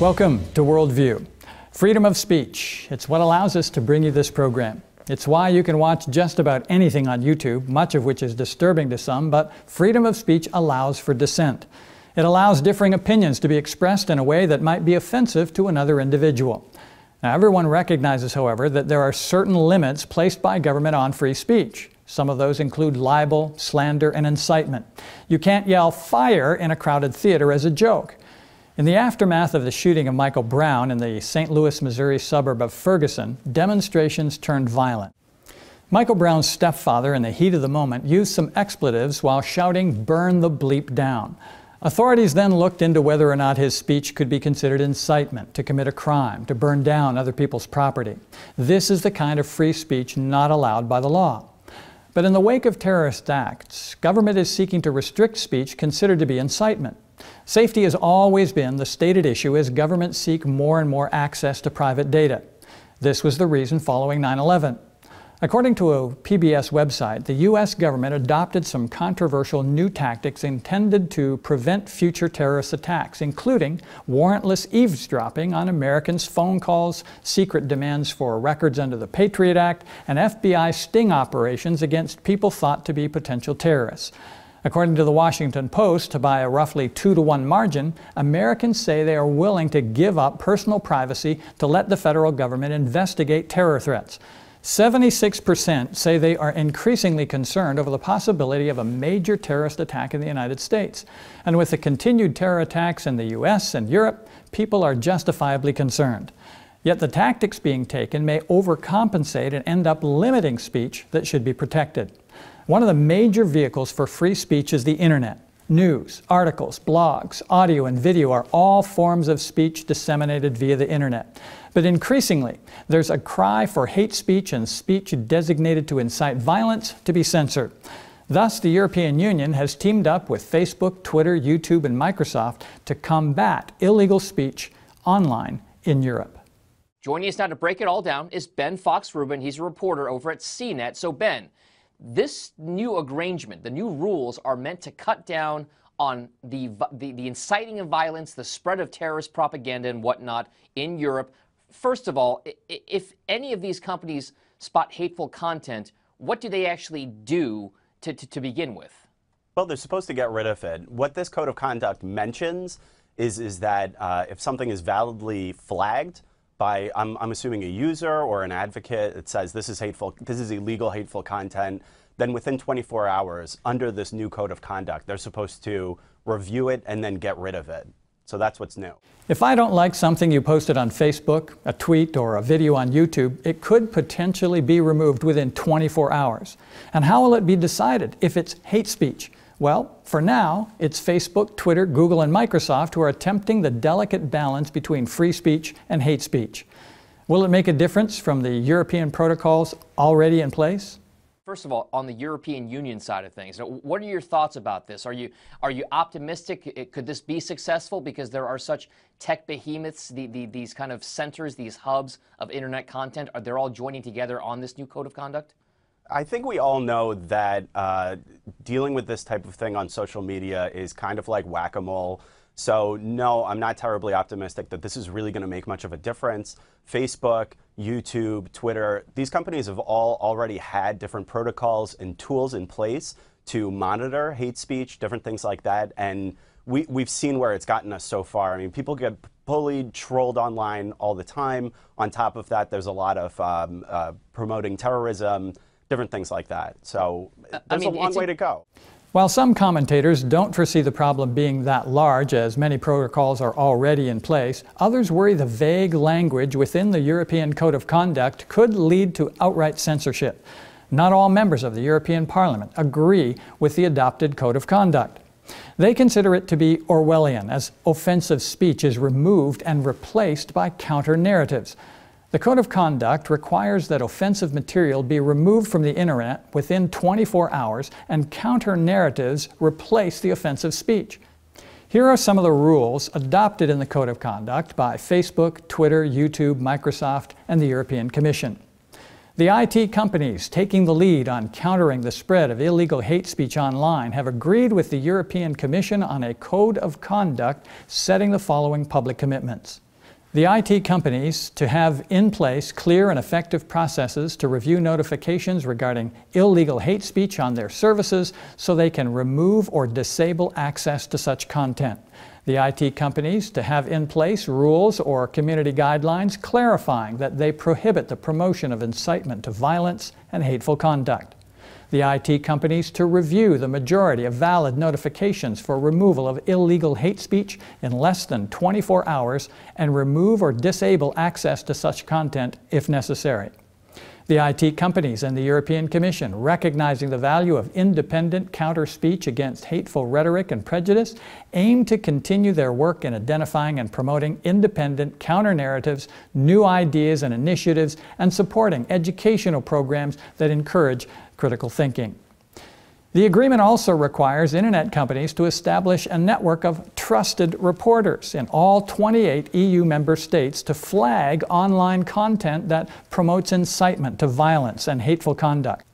Welcome to Worldview. Freedom of speech. It's what allows us to bring you this program. It's why you can watch just about anything on YouTube, much of which is disturbing to some, but freedom of speech allows for dissent. It allows differing opinions to be expressed in a way that might be offensive to another individual. Now, everyone recognizes, however, that there are certain limits placed by government on free speech. Some of those include libel, slander, and incitement. You can't yell "fire" in a crowded theater as a joke. In the aftermath of the shooting of Michael Brown in the St. Louis, Missouri suburb of Ferguson, demonstrations turned violent. Michael Brown's stepfather, in the heat of the moment, used some expletives while shouting, "Burn the bleep down." Authorities then looked into whether or not his speech could be considered incitement to commit a crime, to burn down other people's property. This is the kind of free speech not allowed by the law. But in the wake of terrorist acts, government is seeking to restrict speech considered to be incitement. Safety has always been the stated issue as governments seek more and more access to private data. This was the reason following 9/11. According to a PBS website, the U.S. government adopted some controversial new tactics intended to prevent future terrorist attacks, including warrantless eavesdropping on Americans' phone calls, secret demands for records under the Patriot Act, and FBI sting operations against people thought to be potential terrorists. According to the Washington Post, by a roughly 2-to-1 margin, Americans say they are willing to give up personal privacy to let the federal government investigate terror threats. 76% say they are increasingly concerned over the possibility of a major terrorist attack in the United States. And with the continued terror attacks in the US and Europe, people are justifiably concerned. Yet the tactics being taken may overcompensate and end up limiting speech that should be protected. One of the major vehicles for free speech is the internet. News, articles, blogs, audio, and video are all forms of speech disseminated via the internet. But increasingly, there's a cry for hate speech and speech designated to incite violence to be censored. Thus, the European Union has teamed up with Facebook, Twitter, YouTube, and Microsoft to combat illegal speech online in Europe. Joining us now to break it all down is Ben Fox-Rubin. He's a reporter over at CNET. So, Ben, this new arrangement, the new rules are meant to cut down on the inciting of violence, the spread of terrorist propaganda and whatnot in Europe. First of all, if any of these companies spot hateful content, what do they actually do to begin with? Well, they're supposed to get rid of it. What this code of conduct mentions is that if something is validly flagged by, I'm assuming, a user or an advocate, it says this is hateful, this is illegal hateful content, then within 24 hours, under this new code of conduct, they're supposed to review it and then get rid of it. So that's what's new. If I don't like something you posted on Facebook, a tweet, or a video on YouTube, it could potentially be removed within 24 hours. And how will it be decided if it's hate speech? Well, for now, it's Facebook, Twitter, Google, and Microsoft who are attempting the delicate balance between free speech and hate speech. Will it make a difference from the European protocols already in place? First of all, on the European Union side of things, what are your thoughts about this? Are you optimistic? Could this be successful because there are such tech behemoths, these kind of centers, these hubs of internet content? Are they all joining together on this new code of conduct? I think we all know that dealing with this type of thing on social media is kind of like whack-a-mole. So no, I'm not terribly optimistic that this is really going to make much of a difference. Facebook, YouTube, Twitter, these companies have all already had different protocols and tools in place to monitor hate speech, different things like that. And we've seen where it's gotten us so far. I mean, people get bullied, trolled online all the time. On top of that, there's a lot of promoting terrorism, different things like that. So there's a long way to go. While some commentators don't foresee the problem being that large, as many protocols are already in place, others worry the vague language within the European Code of Conduct could lead to outright censorship. Not all members of the European Parliament agree with the adopted Code of Conduct. They consider it to be Orwellian, as offensive speech is removed and replaced by counter-narratives. The Code of Conduct requires that offensive material be removed from the internet within 24 hours and counter-narratives replace the offensive speech. Here are some of the rules adopted in the Code of Conduct by Facebook, Twitter, YouTube, Microsoft, and the European Commission. The IT companies taking the lead on countering the spread of illegal hate speech online have agreed with the European Commission on a Code of Conduct setting the following public commitments. The IT companies to have in place clear and effective processes to review notifications regarding illegal hate speech on their services so they can remove or disable access to such content. The IT companies to have in place rules or community guidelines clarifying that they prohibit the promotion of incitement to violence and hateful conduct. The IT companies to review the majority of valid notifications for removal of illegal hate speech in less than 24 hours and remove or disable access to such content if necessary. The IT companies and the European Commission, recognizing the value of independent counter-speech against hateful rhetoric and prejudice, aim to continue their work in identifying and promoting independent counter-narratives, new ideas and initiatives, and supporting educational programs that encourage critical thinking. The agreement also requires Internet companies to establish a network of trusted reporters in all 28 EU member states to flag online content that promotes incitement to violence and hateful conduct.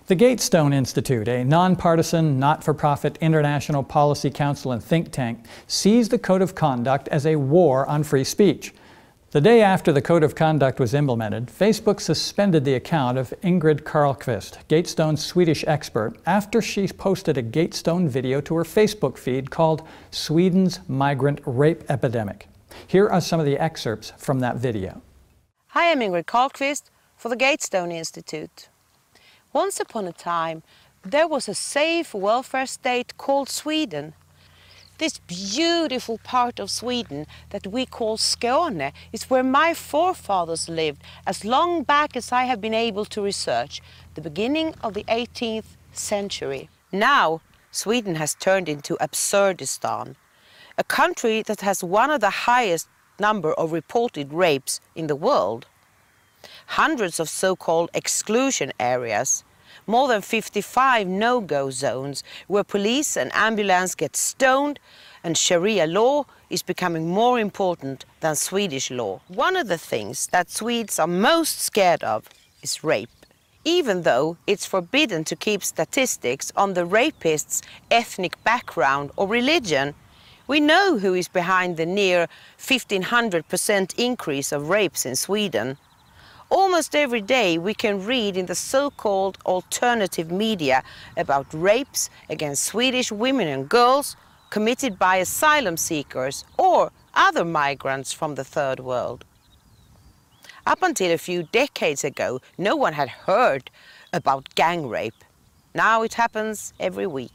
The Gatestone Institute, a nonpartisan, not-for-profit international policy council and think tank, sees the Code of Conduct as a war on free speech. The day after the Code of Conduct was implemented, Facebook suspended the account of Ingrid Carlqvist, Gatestone's Swedish expert, after she posted a Gatestone video to her Facebook feed called Sweden's Migrant Rape Epidemic. Here are some of the excerpts from that video. Hi, I'm Ingrid Carlqvist for the Gatestone Institute. Once upon a time, there was a safe welfare state called Sweden. This beautiful part of Sweden that we call Skåne is where my forefathers lived as long back as I have been able to research, the beginning of the 18th century. Now, Sweden has turned into Absurdistan, a country that has one of the highest number of reported rapes in the world. Hundreds of so-called exclusion areas, more than 55 no-go zones where police and ambulance get stoned, and Sharia law is becoming more important than Swedish law. One of the things that Swedes are most scared of is rape. Even though it's forbidden to keep statistics on the rapist's ethnic background or religion, we know who is behind the near 1,500% increase of rapes in Sweden. Almost every day we can read in the so-called alternative media about rapes against Swedish women and girls committed by asylum seekers or other migrants from the third world. Up until a few decades ago, no one had heard about gang rape. Now it happens every week.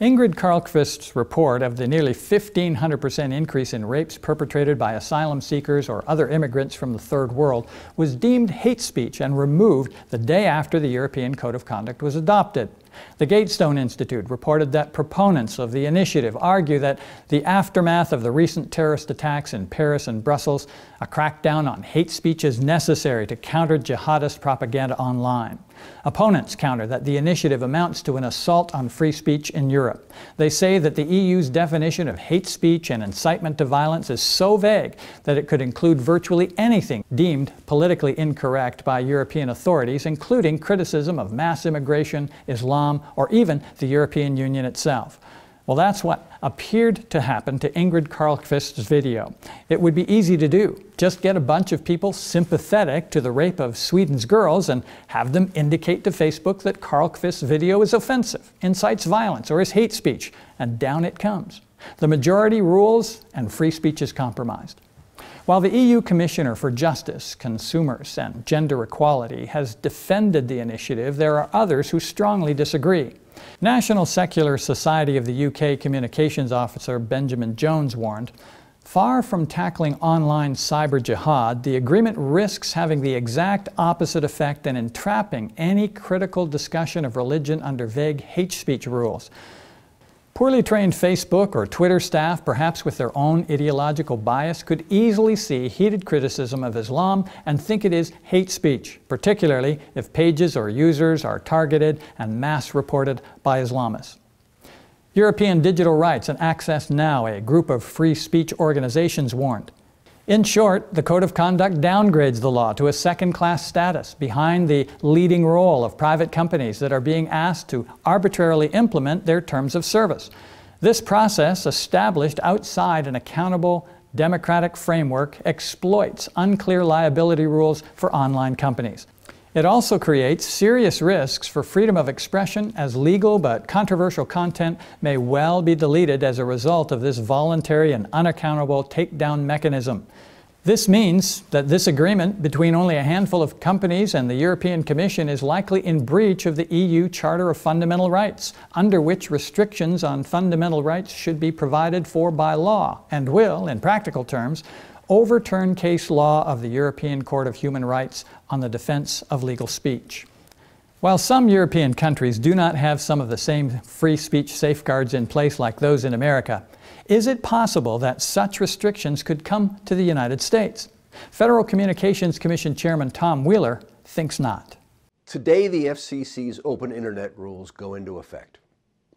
Ingrid Carlqvist's report of the nearly 1,500% increase in rapes perpetrated by asylum seekers or other immigrants from the Third World was deemed hate speech and removed the day after the European Code of Conduct was adopted. The Gatestone Institute reported that proponents of the initiative argue that the aftermath of the recent terrorist attacks in Paris and Brussels, a crackdown on hate speech is necessary to counter jihadist propaganda online. Opponents counter that the initiative amounts to an assault on free speech in Europe. They say that the EU's definition of hate speech and incitement to violence is so vague that it could include virtually anything deemed politically incorrect by European authorities, including criticism of mass immigration, Islam, or even the European Union itself. Well, that's what appeared to happen to Ingrid Carlqvist's video. It would be easy to do. Just get a bunch of people sympathetic to the rape of Sweden's girls and have them indicate to Facebook that Carlqvist's video is offensive, incites violence, or is hate speech, and down it comes. The majority rules and free speech is compromised. While the EU Commissioner for Justice, Consumers, and Gender Equality has defended the initiative, there are others who strongly disagree. National Secular Society of the UK Communications Officer Benjamin Jones warned, "Far from tackling online cyber jihad, the agreement risks having the exact opposite effect and entrapping any critical discussion of religion under vague hate speech rules." Poorly trained Facebook or Twitter staff, perhaps with their own ideological bias, could easily see heated criticism of Islam and think it is hate speech, particularly if pages or users are targeted and mass reported by Islamists. European Digital Rights and Access Now, a group of free speech organizations, warned. In short, the Code of Conduct downgrades the law to a second-class status behind the leading role of private companies that are being asked to arbitrarily implement their terms of service. This process, established outside an accountable democratic framework exploits unclear liability rules for online companies. It also creates serious risks for freedom of expression, as legal but controversial content may well be deleted as a result of this voluntary and unaccountable takedown mechanism. This means that this agreement between only a handful of companies and the European Commission is likely in breach of the EU Charter of Fundamental Rights, under which restrictions on fundamental rights should be provided for by law, and will, in practical terms, overturn case law of the European Court of Human Rights on the defense of legal speech. While some European countries do not have some of the same free speech safeguards in place like those in America, is it possible that such restrictions could come to the United States? Federal Communications Commission Chairman Tom Wheeler thinks not. Today, the FCC's open internet rules go into effect.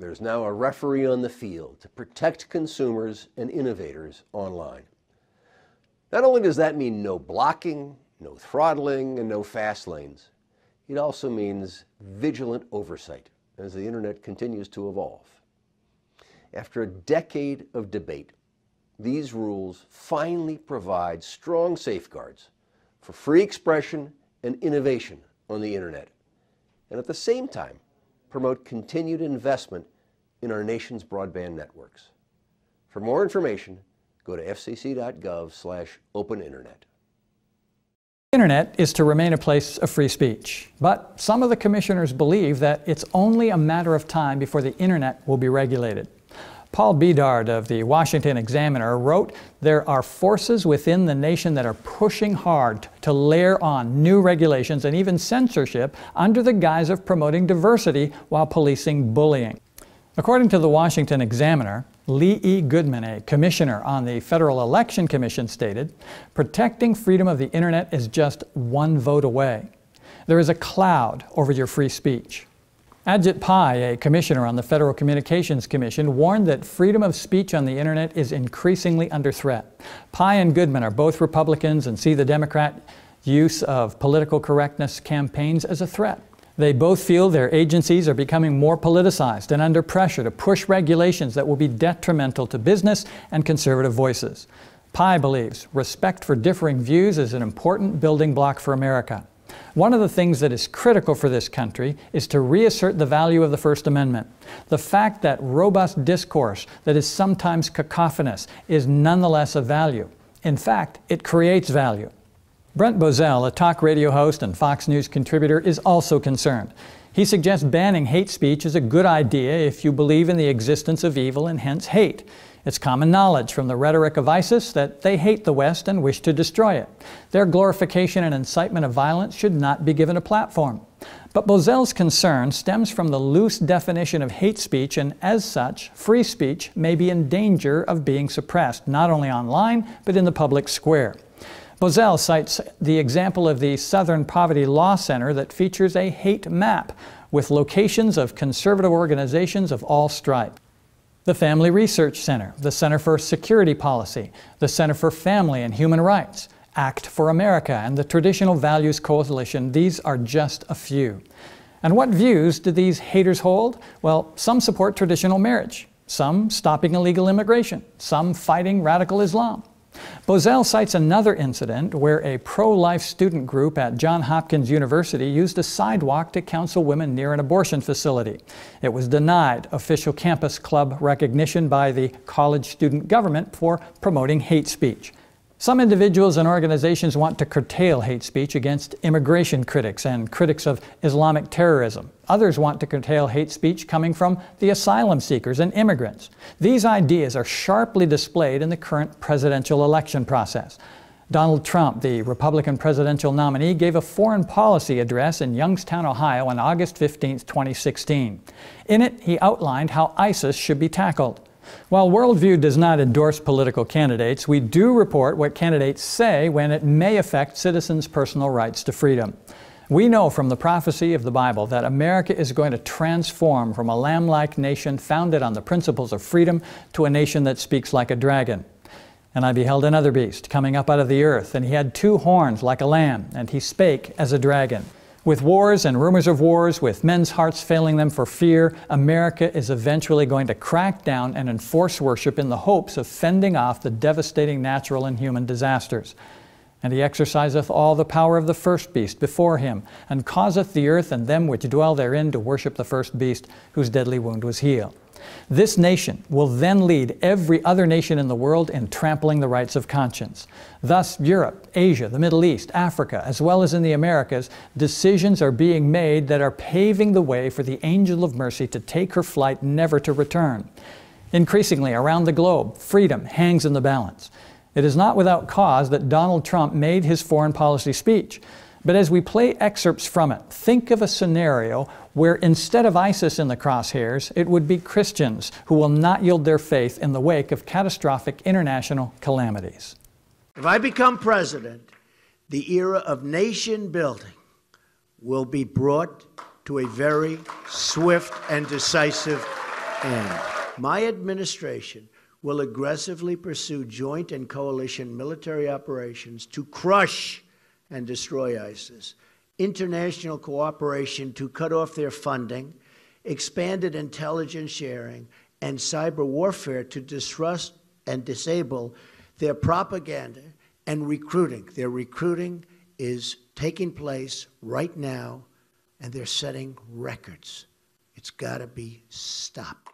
There's now a referee on the field to protect consumers and innovators online. Not only does that mean no blocking, no throttling, and no fast lanes, it also means vigilant oversight as the internet continues to evolve. After a decade of debate, these rules finally provide strong safeguards for free expression and innovation on the internet, and at the same time promote continued investment in our nation's broadband networks. For more information, go to fcc.gov/openinternet. The Internet is to remain a place of free speech, but some of the commissioners believe that it's only a matter of time before the Internet will be regulated. Paul Bedard of the Washington Examiner wrote, "There are forces within the nation that are pushing hard to layer on new regulations and even censorship under the guise of promoting diversity while policing bullying." According to the Washington Examiner, Lee E. Goodman, a commissioner on the Federal Election Commission, stated, "Protecting freedom of the Internet is just one vote away. There is a cloud over your free speech." Ajit Pai, a commissioner on the Federal Communications Commission, warned that freedom of speech on the Internet is increasingly under threat. Pai and Goodman are both Republicans and see the Democrat use of political correctness campaigns as a threat. They both feel their agencies are becoming more politicized and under pressure to push regulations that will be detrimental to business and conservative voices. Pai believes respect for differing views is an important building block for America. One of the things that is critical for this country is to reassert the value of the First Amendment. The fact that robust discourse that is sometimes cacophonous is nonetheless of value. In fact, it creates value. Brent Bozell, a talk radio host and Fox News contributor, is also concerned. He suggests banning hate speech is a good idea if you believe in the existence of evil and hence hate. It's common knowledge from the rhetoric of ISIS that they hate the West and wish to destroy it. Their glorification and incitement of violence should not be given a platform. But Bozell's concern stems from the loose definition of hate speech, and as such, free speech may be in danger of being suppressed, not only online, but in the public square. Bozell cites the example of the Southern Poverty Law Center that features a hate map with locations of conservative organizations of all stripes. The Family Research Center, the Center for Security Policy, the Center for Family and Human Rights, Act for America, and the Traditional Values Coalition, these are just a few. And what views do these haters hold? Well, some support traditional marriage, some stopping illegal immigration, some fighting radical Islam. Bozell cites another incident where a pro-life student group at Johns Hopkins University used a sidewalk to counsel women near an abortion facility. It was denied official campus club recognition by the college student government for promoting hate speech. Some individuals and organizations want to curtail hate speech against immigration critics and critics of Islamic terrorism. Others want to curtail hate speech coming from the asylum seekers and immigrants. These ideas are sharply displayed in the current presidential election process. Donald Trump, the Republican presidential nominee, gave a foreign policy address in Youngstown, Ohio on August 15, 2016. In it, he outlined how ISIS should be tackled. While Worldview does not endorse political candidates, we do report what candidates say when it may affect citizens' personal rights to freedom. We know from the prophecy of the Bible that America is going to transform from a lamb-like nation founded on the principles of freedom to a nation that speaks like a dragon. And I beheld another beast coming up out of the earth, and he had 2 horns like a lamb, and he spake as a dragon. With wars and rumors of wars, with men's hearts failing them for fear, America is eventually going to crack down and enforce worship in the hopes of fending off the devastating natural and human disasters. And he exerciseth all the power of the first beast before him, and causeth the earth and them which dwell therein to worship the first beast, whose deadly wound was healed. This nation will then lead every other nation in the world in trampling the rights of conscience. Thus, Europe, Asia, the Middle East, Africa, as well as in the Americas, decisions are being made that are paving the way for the angel of mercy to take her flight, never to return. Increasingly, around the globe, freedom hangs in the balance. It is not without cause that Donald Trump made his foreign policy speech. But as we play excerpts from it, think of a scenario where instead of ISIS in the crosshairs, it would be Christians who will not yield their faith in the wake of catastrophic international calamities. If I become president, the era of nation building will be brought to a very swift and decisive end. My administration will aggressively pursue joint and coalition military operations to crush and destroy ISIS, international cooperation to cut off their funding, expanded intelligence sharing, and cyber warfare to disrupt and disable their propaganda and recruiting. Their recruiting is taking place right now, and they're setting records. It's got to be stopped.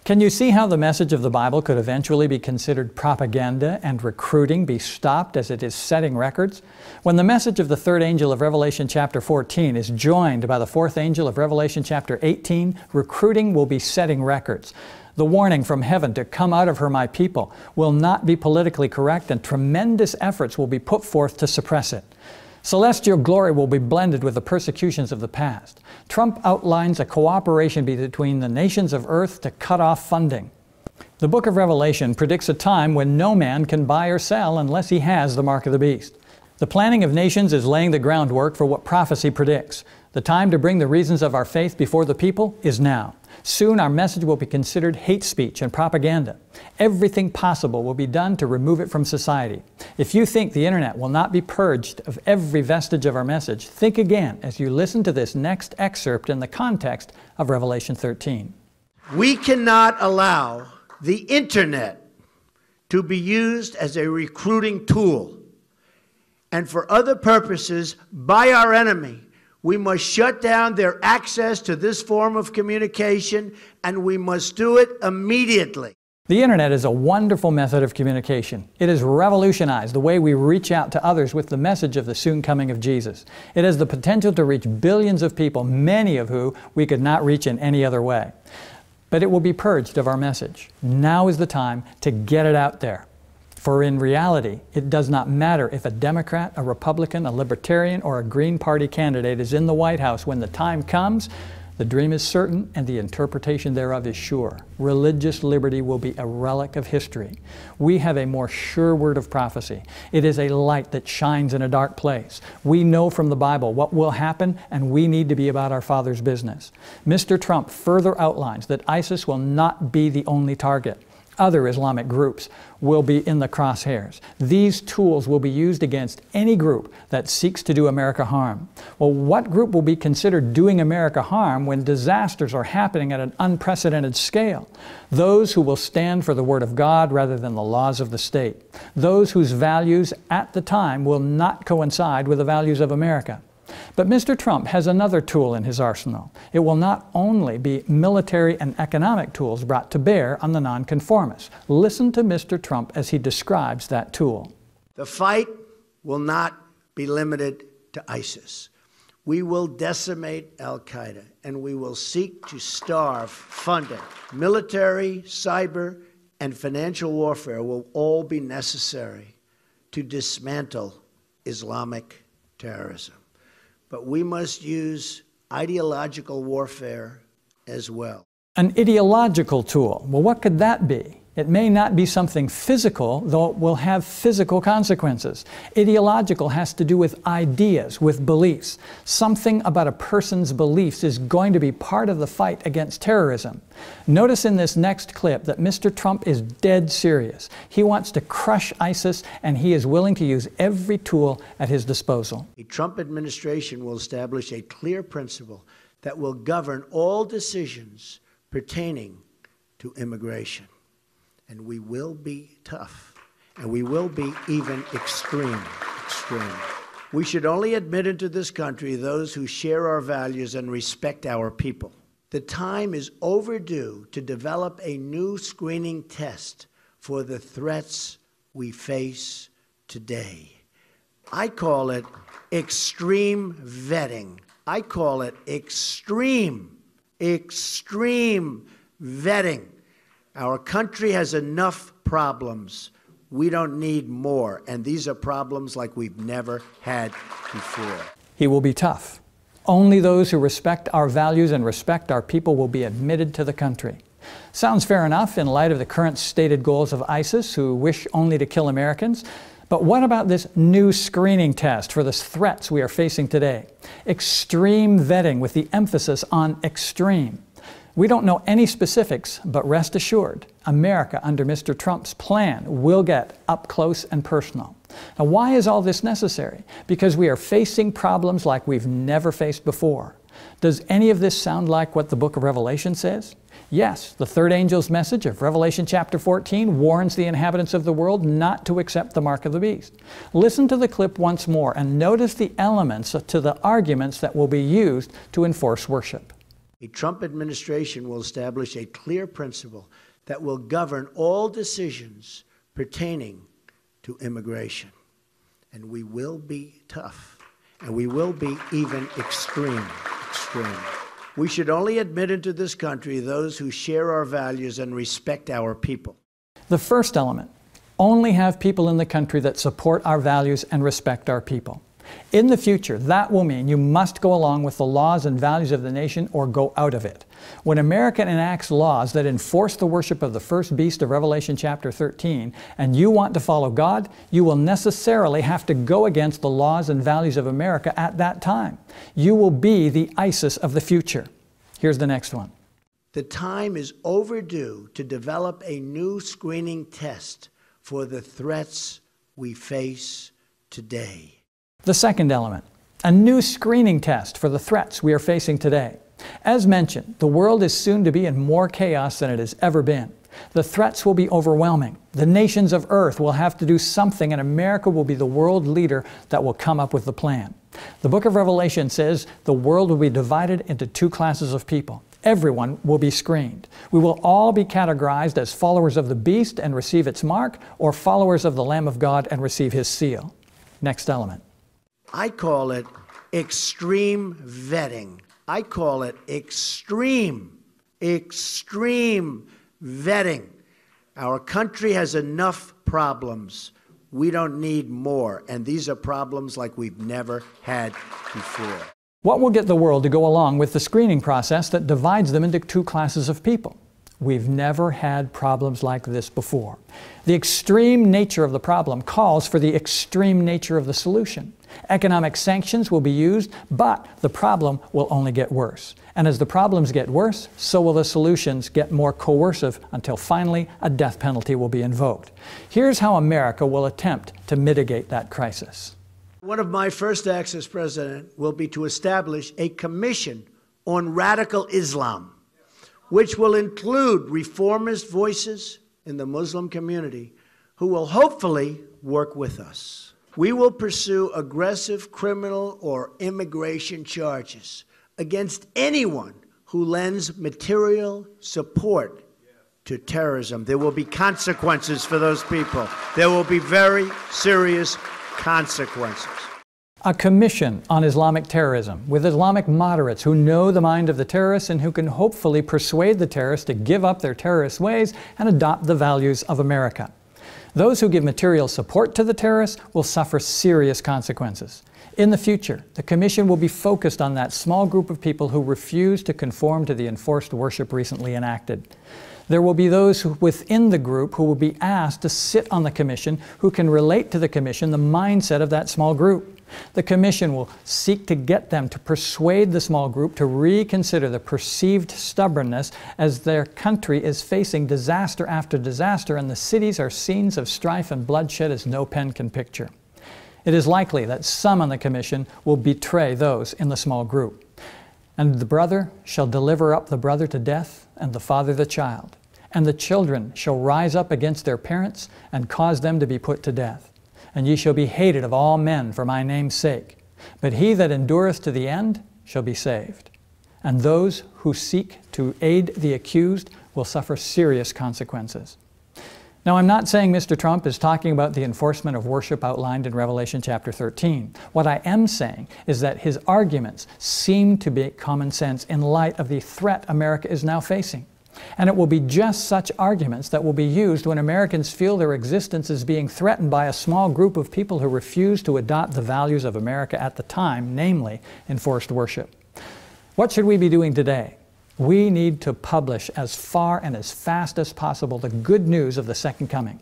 Can you see how the message of the Bible could eventually be considered propaganda and recruiting be stopped as it is setting records? When the message of the third angel of Revelation chapter 14 is joined by the fourth angel of Revelation chapter 18, recruiting will be setting records. The warning from heaven to come out of her, my people, will not be politically correct, and tremendous efforts will be put forth to suppress it. Celestial glory will be blended with the persecutions of the past. Trump outlines a cooperation between the nations of earth to cut off funding. The book of Revelation predicts a time when no man can buy or sell unless he has the mark of the beast. The planning of nations is laying the groundwork for what prophecy predicts. The time to bring the reasons of our faith before the people is now. Soon our message will be considered hate speech and propaganda. Everything possible will be done to remove it from society. If you think the internet will not be purged of every vestige of our message, think again as you listen to this next excerpt in the context of Revelation 13. We cannot allow the internet to be used as a recruiting tool and for other purposes by our enemy. We must shut down their access to this form of communication, and we must do it immediately. The internet is a wonderful method of communication. It has revolutionized the way we reach out to others with the message of the soon coming of Jesus. It has the potential to reach billions of people, many of whom we could not reach in any other way. But it will be purged of our message. Now is the time to get it out there. For in reality, it does not matter if a Democrat, a Republican, a Libertarian, or a Green Party candidate is in the White House. When the time comes, the dream is certain and the interpretation thereof is sure. Religious liberty will be a relic of history. We have a more sure word of prophecy. It is a light that shines in a dark place. We know from the Bible what will happen, and we need to be about our Father's business. Mr. Trump further outlines that ISIS will not be the only target. Other Islamic groups will be in the crosshairs. These tools will be used against any group that seeks to do America harm. Well, what group will be considered doing America harm when disasters are happening at an unprecedented scale? Those who will stand for the Word of God rather than the laws of the state. Those whose values at the time will not coincide with the values of America. But Mr. Trump has another tool in his arsenal. It will not only be military and economic tools brought to bear on the nonconformists. Listen to Mr. Trump as he describes that tool. The fight will not be limited to ISIS. We will decimate al-Qaeda, and we will seek to starve funding. Military, cyber, and financial warfare will all be necessary to dismantle Islamic terrorism. But we must use ideological warfare as well. An ideological tool. Well, what could that be? It may not be something physical, though it will have physical consequences. Ideological has to do with ideas, with beliefs. Something about a person's beliefs is going to be part of the fight against terrorism. Notice in this next clip that Mr. Trump is dead serious. He wants to crush ISIS, and he is willing to use every tool at his disposal. The Trump administration will establish a clear principle that will govern all decisions pertaining to immigration. And we will be tough, and we will be even extreme. We should only admit into this country those who share our values and respect our people. The time is overdue to develop a new screening test for the threats we face today. I call it extreme vetting. I call it extreme vetting. Our country has enough problems. We don't need more. And these are problems like we've never had before. He will be tough. Only those who respect our values and respect our people will be admitted to the country. Sounds fair enough in light of the current stated goals of ISIS, who wish only to kill Americans. But what about this new screening test for the threats we are facing today? Extreme vetting with the emphasis on extreme. We don't know any specifics, but rest assured, America under Mr. Trump's plan will get up close and personal. Now, why is all this necessary? Because we are facing problems like we've never faced before. Does any of this sound like what the book of Revelation says? Yes, the third angel's message of Revelation chapter 14 warns the inhabitants of the world not to accept the mark of the beast. Listen to the clip once more and notice the elements to the arguments that will be used to enforce worship. The Trump administration will establish a clear principle that will govern all decisions pertaining to immigration. And we will be tough, and we will be even extreme. We should only admit into this country those who share our values and respect our people. The first element, only have people in the country that support our values and respect our people. In the future, that will mean you must go along with the laws and values of the nation or go out of it. When America enacts laws that enforce the worship of the first beast of Revelation chapter 13, and you want to follow God, you will necessarily have to go against the laws and values of America at that time. You will be the ISIS of the future. Here's the next one. The time is overdue to develop a new screening test for the threats we face today. The second element, a new screening test for the threats we are facing today. As mentioned, the world is soon to be in more chaos than it has ever been. The threats will be overwhelming. The nations of earth will have to do something, and America will be the world leader that will come up with the plan. The book of Revelation says the world will be divided into two classes of people. Everyone will be screened. We will all be categorized as followers of the beast and receive its mark, or followers of the Lamb of God and receive his seal. Next element. I call it extreme vetting. I call it extreme vetting. Our country has enough problems. We don't need more. And these are problems like we've never had before. What will get the world to go along with the screening process that divides them into two classes of people? We've never had problems like this before. The extreme nature of the problem calls for the extreme nature of the solution. Economic sanctions will be used, but the problem will only get worse. And as the problems get worse, so will the solutions get more coercive until finally a death penalty will be invoked. Here's how America will attempt to mitigate that crisis. One of my first acts as president will be to establish a commission on radical Islam, which will include reformist voices in the Muslim community who will hopefully work with us. We will pursue aggressive criminal or immigration charges against anyone who lends material support to terrorism. There will be consequences for those people. There will be very serious consequences. A commission on Islamic terrorism with Islamic moderates who know the mind of the terrorists and who can hopefully persuade the terrorists to give up their terrorist ways and adopt the values of America. Those who give material support to the terrorists will suffer serious consequences. In the future, the commission will be focused on that small group of people who refuse to conform to the enforced worship recently enacted. There will be those within the group who will be asked to sit on the commission who can relate to the commission the mindset of that small group. The commission will seek to get them to persuade the small group to reconsider the perceived stubbornness as their country is facing disaster after disaster and the cities are scenes of strife and bloodshed as no pen can picture. It is likely that some on the commission will betray those in the small group. And the brother shall deliver up the brother to death, and the father the child. And the children shall rise up against their parents, and cause them to be put to death. And ye shall be hated of all men for my name's sake. But he that endureth to the end shall be saved. And those who seek to aid the accused will suffer serious consequences. Now, I'm not saying Mr. Trump is talking about the enforcement of worship outlined in Revelation chapter 13. What I am saying is that his arguments seem to be common sense in light of the threat America is now facing. And it will be just such arguments that will be used when Americans feel their existence is being threatened by a small group of people who refuse to adopt the values of America at the time, namely enforced worship. What should we be doing today? We need to publish as far and as fast as possible the good news of the second coming.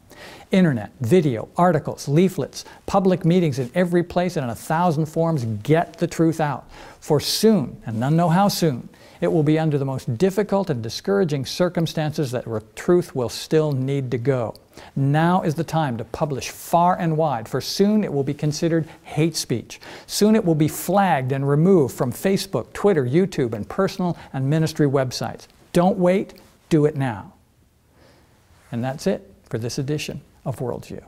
Internet, video, articles, leaflets, public meetings in every place and in 1,000 forms get the truth out. For soon, and none know how soon, it will be under the most difficult and discouraging circumstances that truth will still need to go. Now is the time to publish far and wide, for soon it will be considered hate speech. Soon it will be flagged and removed from Facebook, Twitter, YouTube, and personal and ministry websites. Don't wait, do it now. And that's it for this edition of Worldview.